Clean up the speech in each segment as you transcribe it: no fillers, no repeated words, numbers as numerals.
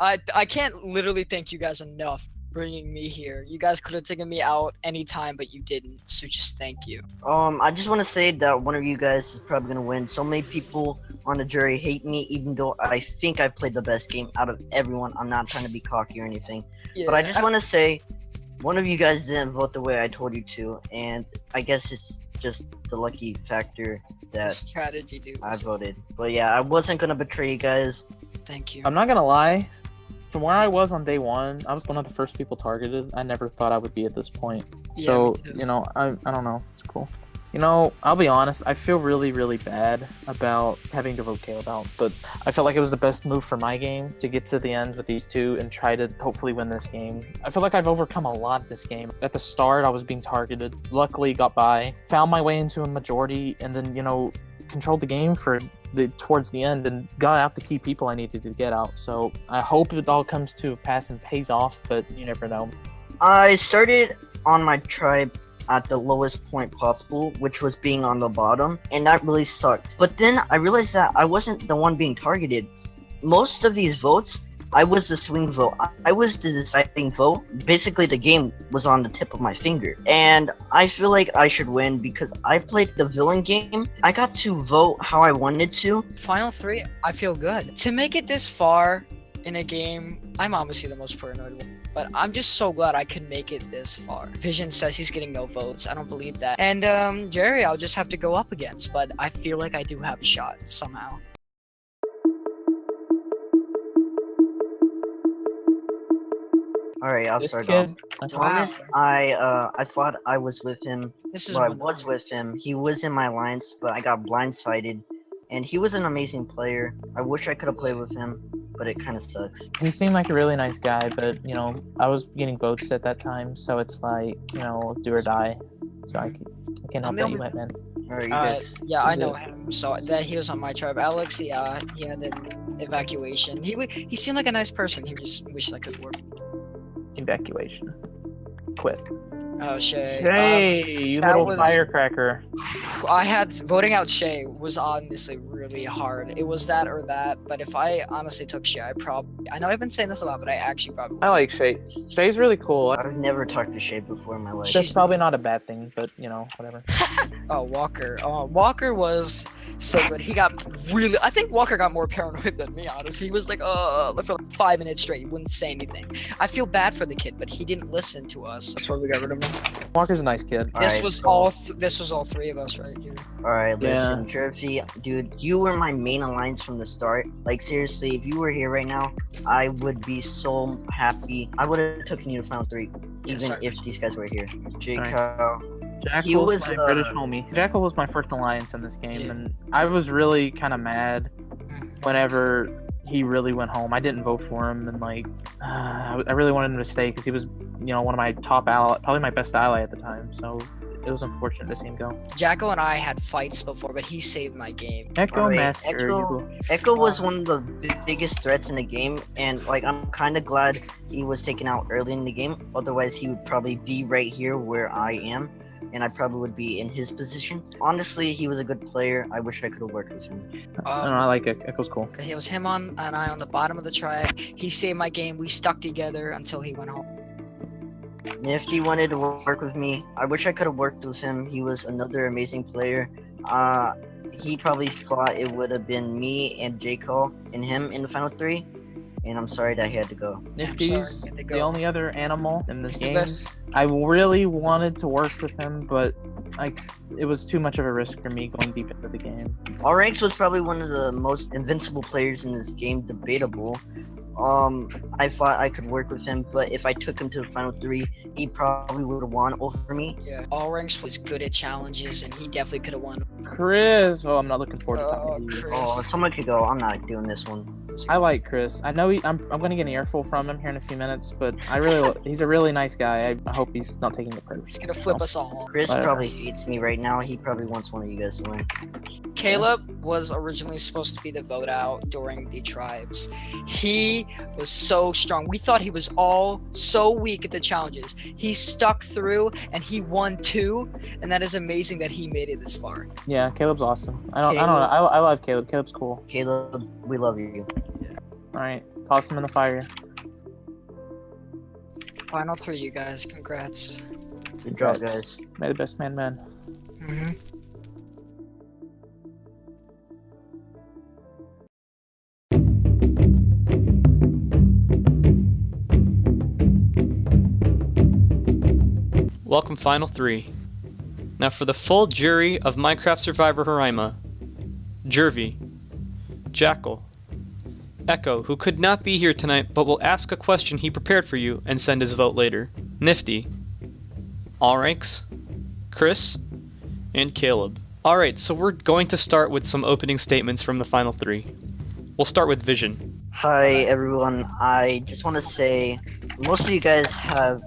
I can't literally thank you guys enough bringing me here. You guys could have taken me out anytime, but you didn't. So just thank you. I just want to say that one of you guys is probably gonna win. So many people on the jury hate me, even though I think I played the best game out of everyone. I'm not trying to be cocky or anything, Yeah, but I just want to say, one of you guys didn't vote the way I told you to, and I guess it's just the lucky factor that strategy, dude. I voted. But yeah, I wasn't gonna betray you guys. Thank you. I'm not gonna lie. From where I was on day one, I was one of the first people targeted. I never thought I would be at this point. Yeah, So, me too. you know, I don't know. It's cool. You know, I'll be honest, I feel really, really bad about having to vote Caleb out, but I felt like it was the best move for my game to get to the end with these two and try to hopefully win this game. I feel like I've overcome a lot this game. At the start, I was being targeted. Luckily, got by, found my way into a majority, and then, you know, controlled the game for towards the end and got out the key people I needed to get out. So I hope it all comes to a pass and pays off, but you never know. I started on my tribe at the lowest point possible, which was being on the bottom, and that really sucked. But then I realized that I wasn't the one being targeted. Most of these votes, I was the swing vote. I was the deciding vote. Basically, the game was on the tip of my finger. And I feel like I should win because I played the villain game. I got to vote how I wanted to. Final 3, I feel good. To make it this far in a game, I'm obviously the most paranoid one. But I'm just so glad I could make it this far. Vision says he's getting no votes. I don't believe that. And Jerry, I'll just have to go up against. But I feel like I do have a shot somehow. Alright, I'll This start kid, off. Thomas, I thought I was with him. This is Well, I one- was with him. He was in my lines, but I got blindsided. And he was an amazing player. I wish I could have played with him, but it kind of sucks. he seemed like a really nice guy, but, you know, I was getting votes at that time, so it's like, you know, do or die. So I can't help that you went, man. Alright, you guys. Yeah, I know Jesus. him. So that he was on my tribe. Alex, yeah, he had an evacuation. He seemed like a nice person. He just wished I could work. Evacuation. Quit. Oh, Shay. Shay, you that little was- firecracker. I had voting out Shay was honestly really hard. It was that or that, but if I honestly took Shay, I know I've been saying this a lot, but I actually probably I like Shay. Shay's really cool. I've never talked to Shay before in my life. That's probably not a bad thing, but, you know, whatever. Oh, Walker. Oh, Walker was so good. He got really. I think Walker got more paranoid than me, honestly. He was like, for like 5 minutes straight. He wouldn't say anything. I feel bad for the kid, but he didn't listen to us. That's why we got rid of him. Walker's a nice kid. This Alright, was so- this was all 3 of us right here. Alright, Yeah. listen, Jervy, dude, you were my main alliance from the start. Like, seriously, if you were here right now, I would be so happy. I would have taken you to final 3, even sorry. if these guys were here. Jacob, Jackal He was, my British homie. Jackal was my first alliance in this game, Yeah. and I was really kind of mad whenever he really went home. I didn't vote for him, and like, I really wanted him to stay because he was, you know, one of my top ally, probably my best ally at the time. So it was unfortunate to see him go. Jacko and I had fights before, but he saved my game. Echo Alright, Master, you Echo- go. Echo was one of the biggest threats in the game, and like, I'm kind of glad he was taken out early in the game. Otherwise, he would probably be right here where I am, and I probably would be in his position. Honestly, he was a good player. I wish I could have worked with him. I don't know, I like it. Echo's cool. It was him and I on the bottom of the tribe. He saved my game. We stuck together until he went home. Nifty wanted to work with me. I wish I could have worked with him. He was another amazing player. He probably thought it would have been me and J. Cole and him in the final 3, and I'm sorry that he had to go. Nifty's sorry, you had to the go. only other animal in this He's the game. best. I really wanted to work with him, but it was too much of a risk for me going deep into the game. All Ranks was probably one of the most invincible players in this game, debatable. I thought I could work with him, but if I took him to the final 3, he probably would have won over me. Yeah, All Ranks was good at challenges, and he definitely could have won. Chris, I'm not looking forward to Oh, talking to you. Chris. Oh, someone could go. I'm not doing this one. I like Chris. I know I'm gonna get an earful from him here in a few minutes, but he's a really nice guy. I hope he's not taking the He's purpose. gonna flip us all. Chris Whatever. probably hates me right now. He probably wants one of you guys to win. Caleb was originally supposed to be the vote out during the tribes. He was so strong. We thought he was all so weak at the challenges. He stuck through and he won 2, and that is amazing that he made it this far. Yeah, Caleb's awesome. I don't know. I love Caleb. Caleb's cool. Caleb, we love you. All right. Toss them in the fire. Final 3, you guys. Congrats. Good job, Congrats. guys. May the best man win. Mm-hmm. Welcome, Final 3. Now for the full jury of Minecraft Survivor Roraima: Jervy, Jackal, Echo, who could not be here tonight but will ask a question he prepared for you and send his vote later, Nifty, Allranks, Chris, and Caleb. Alright, so we're going to start with some opening statements from the Final 3. We'll start with Vision. Hi everyone, I just want to say most of you guys have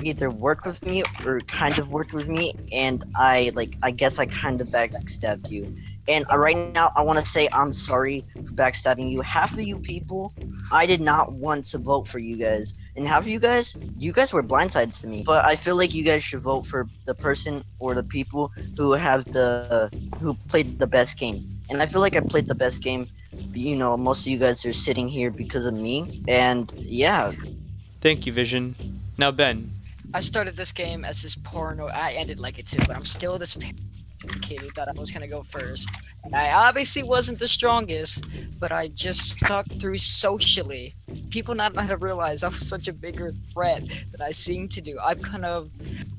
either worked with me or kind of worked with me, and I guess I kind of backstabbed you. And right now I want to say I'm sorry for backstabbing you. Half of you people, I did not want to vote for you guys, and half of you guys were blindsides to me. But I feel like you guys should vote for the person or the people who played the best game. And I feel like I played the best game. You know, most of you guys are sitting here because of me, and yeah. Thank you, Vision. Now Ben. I started this game as this porno. I ended like it too, but I'm still this kid who thought I was gonna go first. And I obviously wasn't the strongest, but I just stuck through socially. People not to realize I was such a bigger threat than I seemed to do.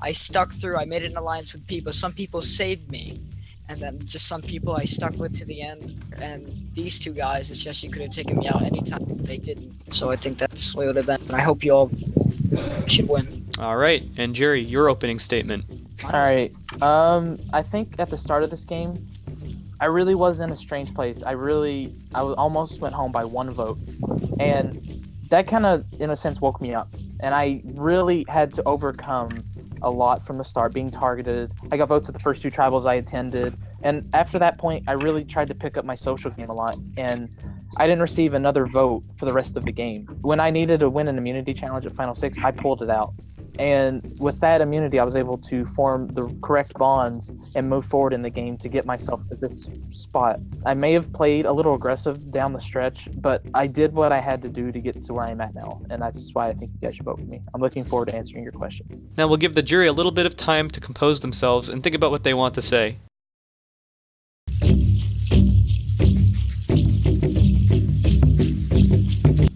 I stuck through. I made an alliance with people. Some people saved me, and then just some people I stuck with to the end. And these two guys, especially, could have taken me out anytime. They didn't. So I think that's what it would have been. And I hope you all should win. Alright, and Jerry, your opening statement. Alright, I think at the start of this game, I really was in a strange place. I almost went home by 1 vote. And that kind of, in a sense, woke me up. And I really had to overcome a lot from the start, being targeted. I got votes at the first 2 tribals I attended. And after that point, I really tried to pick up my social game a lot. And I didn't receive another vote for the rest of the game. When I needed to win an immunity challenge at Final 6, I pulled it out. And with that immunity, I was able to form the correct bonds and move forward in the game to get myself to this spot. I may have played a little aggressive down the stretch, but I did what I had to do to get to where I'm at now. And that's why I think you guys should vote for me. I'm looking forward to answering your questions. Now we'll give the jury a little bit of time to compose themselves and think about what they want to say.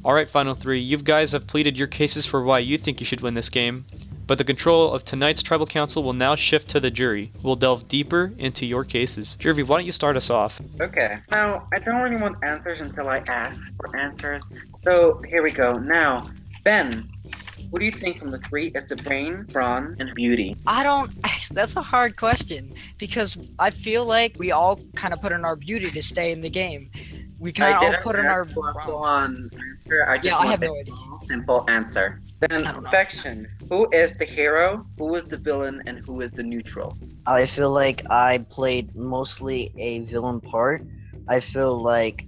Alright, Final 3, you guys have pleaded your cases for why you think you should win this game, but the control of tonight's Tribal Council will now shift to the jury. We'll delve deeper into your cases. Jervy, why don't you start us off? Okay, now, I don't really want answers until I ask for answers, so here we go. Now, Ben, what do you think from the 3 is the brain, brawn, and beauty? That's a hard question, because I feel like we all kind of put in our beauty to stay in the game. We kind of all put in our one answer. I just want no a idea. simple answer. Then affection. Who is the hero? Who is the villain? And who is the neutral? I feel like I played mostly a villain part. I feel like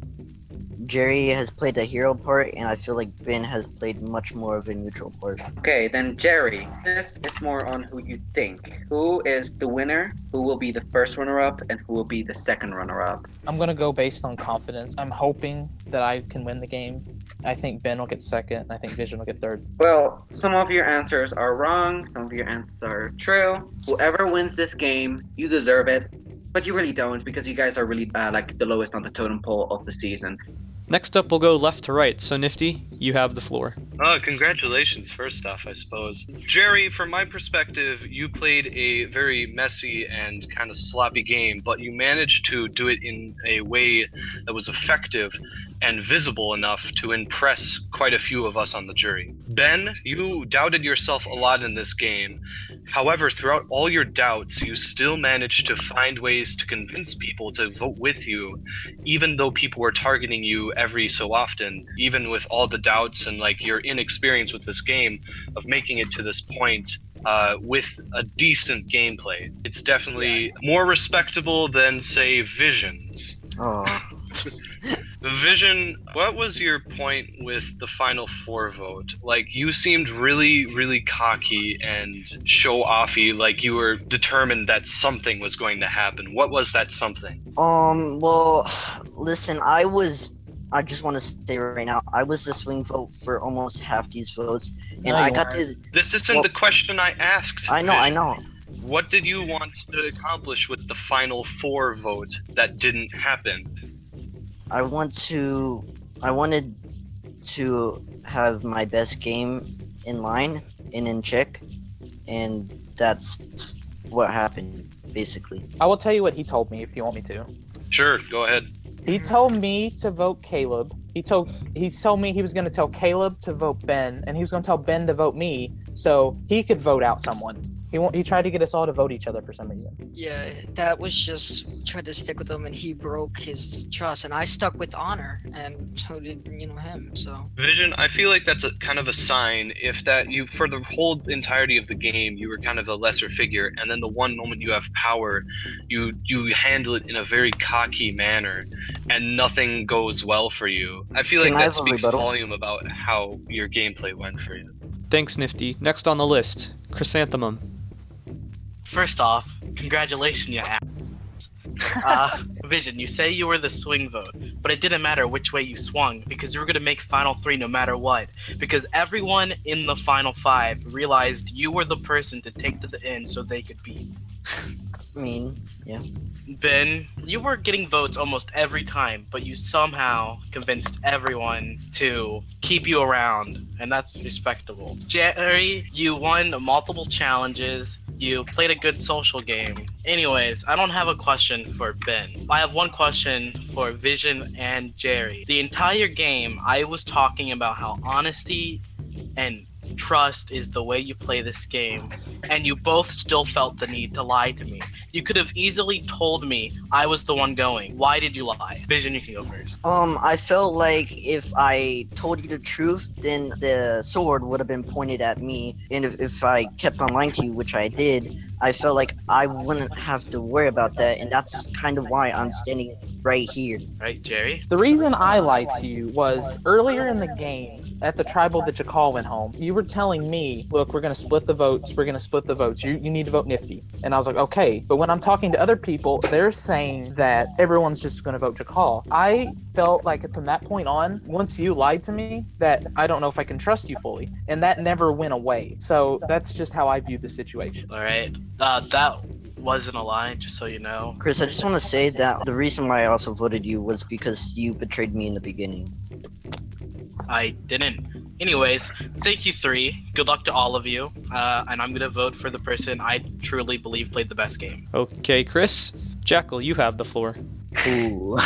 Jerry has played the hero part, and I feel like Ben has played much more of a neutral part. Okay, then Jerry. This is more on who you think. Who is the winner? Who will be the first runner-up? And who will be the second runner-up? I'm going to go based on confidence. I'm hoping that I can win the game. I think Ben will get second, and I think Vision will get third. Well, some of your answers are wrong. Some of your answers are true. Whoever wins this game, you deserve it. But you really don't, because you guys are really like the lowest on the totem pole of the season. Next up, we'll go left to right, so Nifty, you have the floor. Congratulations, first off, I suppose. Jerry, from my perspective, you played a very messy and kind of sloppy game, but you managed to do it in a way that was effective and visible enough to impress quite a few of us on the jury. Ben, you doubted yourself a lot in this game. However, throughout all your doubts, you still managed to find ways to convince people to vote with you, even though people were targeting you every so often, even with all the doubts and like your inexperience with this game of making it to this point with a decent gameplay. It's definitely more respectable than, say, Vision's. Oh. Vision, what was your point with the final 4 vote? Like, you seemed really, really cocky and show-offy, like you were determined that something was going to happen. What was that something? Well, listen, I was I just want to say right now, I was the swing vote for almost half these votes, and No, I you got weren't. to. This isn't Well, the question I asked. I know, I Vision. know. What did you want to accomplish with the final 4 vote that didn't happen? I wanted to have my best game in line and in check, and that's what happened, basically. I will tell you what he told me if you want me to. Sure, go ahead. He told me to vote Caleb. He told me he was going to tell Caleb to vote Ben, and he was going to tell Ben to vote me, so he could vote out someone. He tried to get us all to vote each other for some reason. Yeah, that was just trying to stick with him, and he broke his trust, and I stuck with honor, and so did him. So Vision, I feel like that's a kind of a sign if that you, for the whole entirety of the game, you were kind of a lesser figure, and then the one moment you have power, you handle it in a very cocky manner, and nothing goes well for you. I feel like Can I that have a speaks rebuttal? volume about how your gameplay went for you. Thanks, Nifty. Next on the list, Chrysanthemum. First off, congratulations, you ass. Vision, you say you were the swing vote, but it didn't matter which way you swung because you were going to make Final 3 no matter what. Because everyone in the Final 5 realized you were the person to take to the end so they could beat. I mean, yeah. Ben, you were getting votes almost every time, but you somehow convinced everyone to keep you around, and that's respectable. Jerry, you won multiple challenges. You played a good social game. Anyways, I don't have a question for Ben. I have one question for Vision and Jerry. The entire game, I was talking about how honesty and trust is the way you play this game, and you both still felt the need to lie to me. You could have easily told me I was the one going. Why did you lie? Vision, you can go first. I felt like if I told you the truth, then the sword would have been pointed at me, and if I kept on lying to you, which I did, I felt like I wouldn't have to worry about that, and that's kind of why I'm standing right here. Right, Jerry? The reason I lied to you was earlier in the game, at the tribal that Jakal went home, you were telling me, look, we're going to split the votes. You need to vote Nifty. And I was like, okay. But when I'm talking to other people, they're saying that everyone's just going to vote Jakal. I felt like from that point on, once you lied to me, that I don't know if I can trust you fully. And that never went away. So that's just how I viewed the situation. All right. That wasn't a lie, just so you know. Chris, I just want to say that the reason why I also voted you was because you betrayed me in the beginning. I didn't. Anyways, thank you 3. Good luck to all of you. And I'm gonna vote for the person I truly believe played the best game. Okay, Chris. Jackal, you have the floor. Ooh,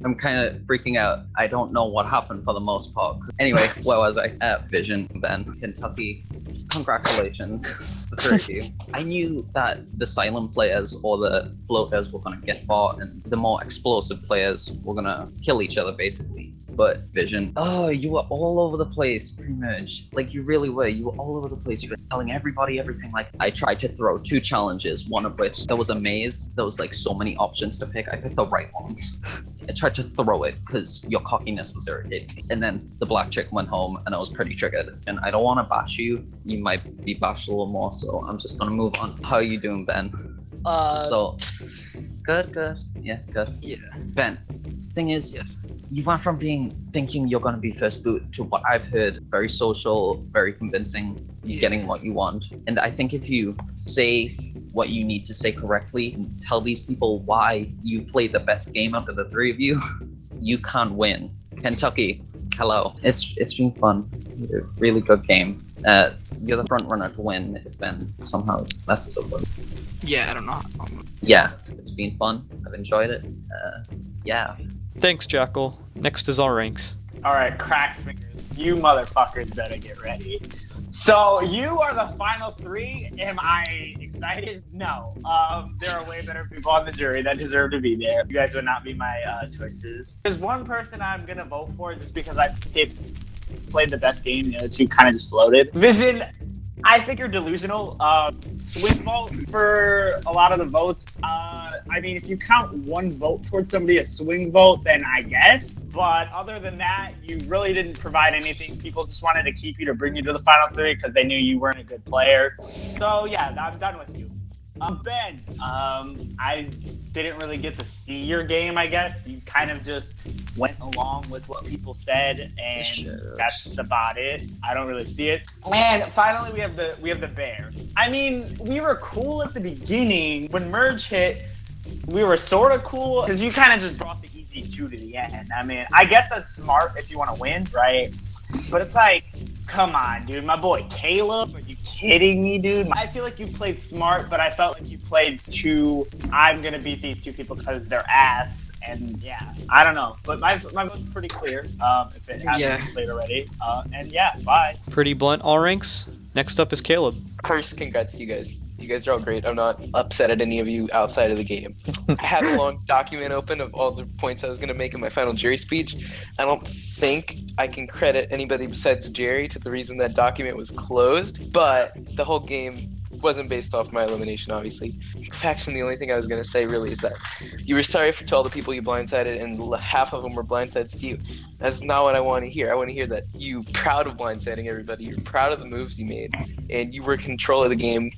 I'm kind of freaking out. I don't know what happened for the most part. Anyway, where was I? Vision, Ben, Kentucky. Congratulations, the 3 of you. I knew that the silent players or the floaters were gonna get fought, and the more explosive players were gonna kill each other, basically. But Vision, you were all over the place, pretty much. Like, you really were. You were all over the place. You were telling everybody everything. Like, I tried to throw 2 challenges, one of which there was a maze. There was like so many options to pick. I picked the right one. I tried to throw it because your cockiness was irritating me. And then the black chick went home, and I was pretty triggered. And I don't want to bash you. You might be bashed a little more, so I'm just gonna move on. How are you doing, Ben? So good. Yeah, good. Yeah. Ben, thing is, Yes. you went from thinking you're gonna be first boot to what I've heard, very social, very convincing, Yeah. getting what you want. And I think if you say what you need to say correctly and tell these people why you played the best game out of the 3 of you, you can't win. Kentucky, hello. It's been fun. A really good game. You're the front runner to win if Ben somehow messes up with it. Yeah, I don't know. Yeah, it's been fun. I've enjoyed it. Yeah. Thanks, Jackal. Next is our ranks. Alright, cracks fingers. You motherfuckers better get ready. So, you are the final 3. Am I excited? No. There are way better people on the jury that deserve to be there. You guys would not be my choices. There's one person I'm gonna vote for just because I played the best game. The other 2 kind of just floated. Vision, I think you're delusional. Swing vote for a lot of the votes. I mean, if you count 1 vote towards somebody a swing vote, then I guess. But other than that, you really didn't provide anything. People just wanted to keep you to bring you to the final 3 because they knew you weren't a good player. So yeah, I'm done with you. Ben, I didn't really get to see your game, I guess. You kind of just went along with what people said, and that's about it. I don't really see it. And finally, we have the bear. I mean, we were cool at the beginning. When merge hit, we were sort of cool, because you kind of just brought the easy 2 to the end. I mean, I guess that's smart if you want to win, right? But it's like, come on, dude. My boy Caleb, are you kidding me, dude? I feel like you played smart, but I felt like you played too, I'm going to beat these 2 people because they're ass. And yeah, I don't know. But my vote's pretty clear, if it hasn't been played already. And yeah, bye. Pretty blunt, all ranks. Next up is Caleb. First, congrats to you guys. You guys are all great. I'm not upset at any of you outside of the game. I had a long document open of all the points I was going to make in my final jury speech. I don't think I can credit anybody besides Jerry to the reason that document was closed, but the whole game wasn't based off my elimination, obviously. Faction, the only thing I was going to say really is that you were sorry to all the people you blindsided, and half of them were blindsides to you. That's not what I want to hear. I want to hear that you proud of blindsiding everybody, you're proud of the moves you made, and you were in control of the game,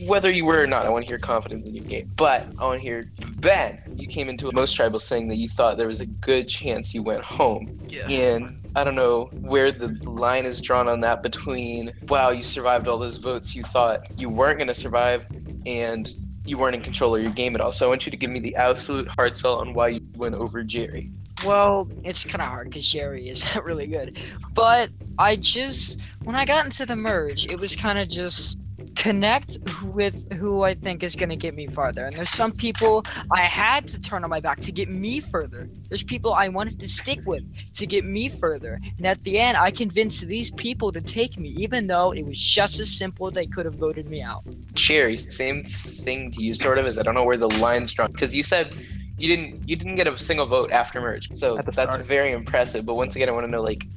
whether you were or not. I want to hear confidence in your game. But I want to hear, Ben, you came into most tribals saying that you thought there was a good chance you went home. Yeah. And I don't know where the line is drawn on that between, wow, you survived all those votes you thought you weren't going to survive, and you weren't in control of your game at all. So I want you to give me the absolute hard sell on why you went over Jerry. Well, it's kind of hard because Jerry is really good. But when I got into the merge, it was kind of just connect with who I think is going to get me farther. And there's some people I had to turn on my back to get me further. There's people I wanted to stick with to get me further. And at the end, I convinced these people to take me, even though it was just as simple they could have voted me out. Jerry, same thing to you, sort of, as I don't know where the line's drawn. Because you said you didn't get a single vote after merge. So that's very impressive. But once again, I want to know, like,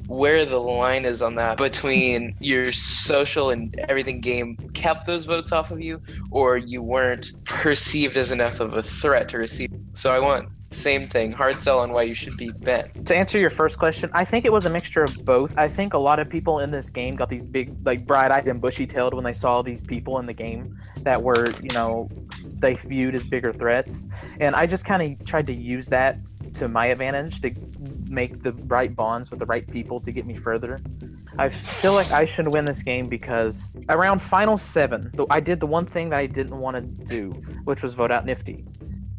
where the line is on that between your social and everything game kept those votes off of you, or you weren't perceived as enough of a threat to receive. So I want same thing, hard sell on why you should beat Ben. To answer your first question, I think it was a mixture of both. I think a lot of people in this game got these big, like, bright-eyed and bushy-tailed when they saw these people in the game that were, they viewed as bigger threats. And I just kind of tried to use that to my advantage to make the right bonds with the right people to get me further. I feel like I should win this game because around Final 7, I did the one thing that I didn't want to do, which was vote out Nifty.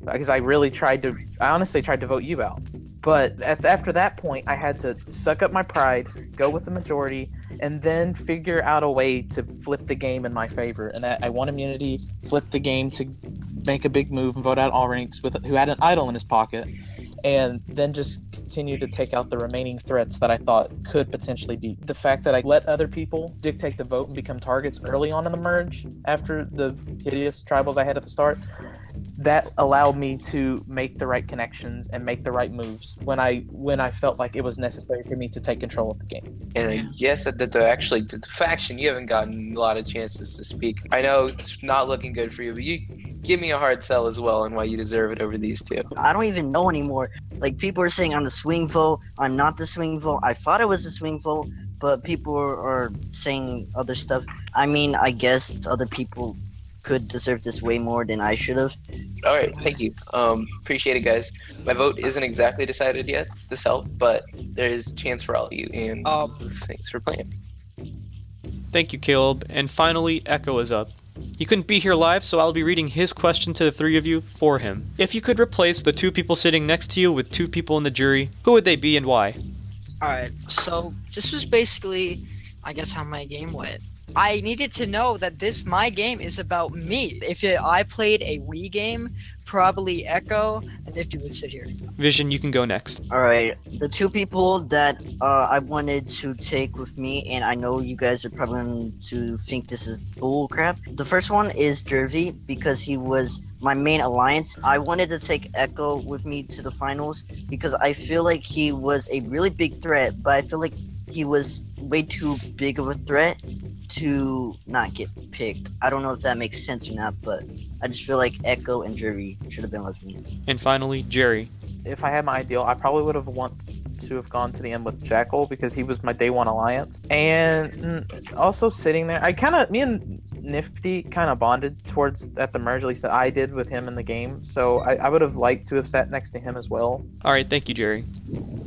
Because I honestly tried to vote you out. But after that point, I had to suck up my pride, go with the majority, and then figure out a way to flip the game in my favor. And I won immunity, flipped the game to make a big move and vote out all ranks who had an idol in his pocket, and then just continue to take out the remaining threats that I thought could potentially be. The fact that I let other people dictate the vote and become targets early on in the merge after the hideous tribals I had at the start, that allowed me to make the right connections and make the right moves when I felt like it was necessary for me to take control of the game. And yes, the faction, you haven't gotten a lot of chances to speak. I know it's not looking good for you, but you give me a hard sell as well on why you deserve it over these two. I don't even know anymore. Like, people are saying I'm the swing vote. I'm not the swing vote. I thought I was the swing vote, but people are saying other stuff. I mean, I guess other people could deserve this way more than I should have. All right, thank you. Appreciate it, guys. My vote isn't exactly decided yet, this help, but there is a chance for all of you, and thanks for playing. Thank you, Caleb. And finally, Echo is up. He couldn't be here live, so I'll be reading his question to the three of you for him. If you could replace the 2 people sitting next to you with 2 people in the jury, who would they be and why? Alright, so this was basically, I guess, how my game went. I needed to know that my game is about me. If I played a Wii game, probably Echo and Nifty would sit here. Vision, you can go next. Alright, the 2 people that I wanted to take with me, and I know you guys are probably going to think this is bull crap. The first one is Jervy, because he was my main alliance. I wanted to take Echo with me to the finals because I feel like he was a really big threat, but I feel like he was way too big of a threat to not get picked. I don't know if that makes sense or not, but I just feel like Echo and Jerry should have been with me. And finally, Jerry. If I had my ideal, I probably would have wanted to have gone to the end with Jackal because he was my day 1 alliance. And also sitting there, me and Nifty kind of bonded towards at the merge, at least that I did with him in the game. So I would have liked to have sat next to him as well. All right, thank you, Jerry.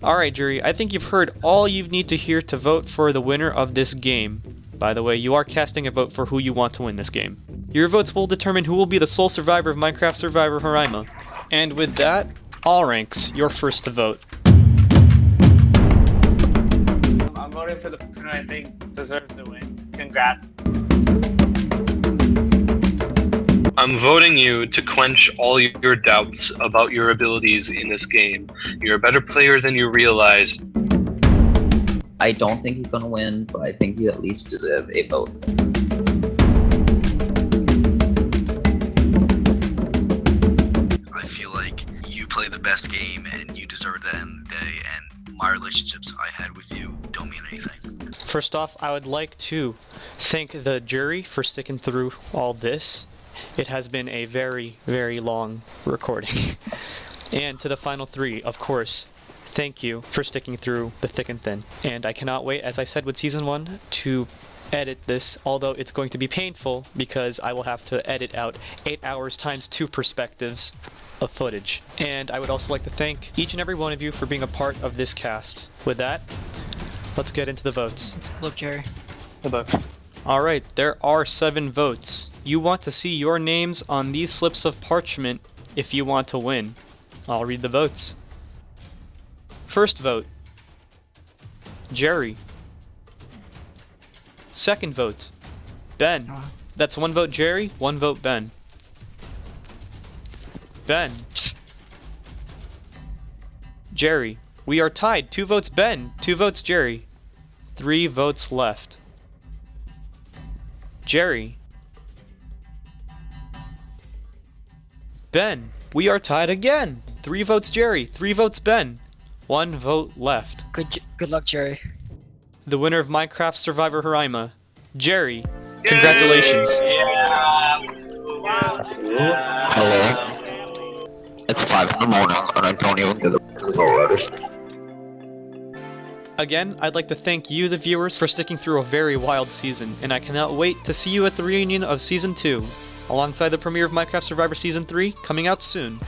All right, Jerry, I think you've heard all you need to hear to vote for the winner of this game. By the way, you are casting a vote for who you want to win this game. Your votes will determine who will be the sole survivor of Minecraft Survivor Roraima. And with that, all ranks, you're first to vote. I'm voting for the person who I think deserves the win. Congrats. I'm voting you to quench all your doubts about your abilities in this game. You're a better player than you realize. I don't think he's gonna win, but I think you at least deserve a vote. I feel like you play the best game and you deserve it at the end of the day, and my relationships I had with you don't mean anything. First off, I would like to thank the jury for sticking through all this. It has been a very, very long recording. And to the final three, of course, thank you for sticking through the thick and thin. And I cannot wait, as I said with Season 1, to edit this, although it's going to be painful because I will have to edit out 8 hours times 2 perspectives of footage. And I would also like to thank each and every one of you for being a part of this cast. With that, let's get into the votes. Look, Jerry. The vote. Alright, there are 7 votes. You want to see your names on these slips of parchment if you want to win. I'll read the votes. First vote, Jerry. Second vote, Ben. That's 1 vote Jerry, 1 vote Ben. Ben. Jerry. We are tied. 2 votes Ben, 2 votes Jerry. 3 votes left. Jerry. Ben. We are tied again. 3 votes Jerry, 3 votes Ben. 1 vote left. Good luck, Jerry. The winner of Minecraft Survivor Roraima, Jerry. Congratulations. Hello. It's 5 in the morning and I don't even get the vote letters. Again, I'd like to thank you, the viewers, for sticking through a very wild season, and I cannot wait to see you at the reunion of Season 2, alongside the premiere of Minecraft Survivor Season 3, coming out soon.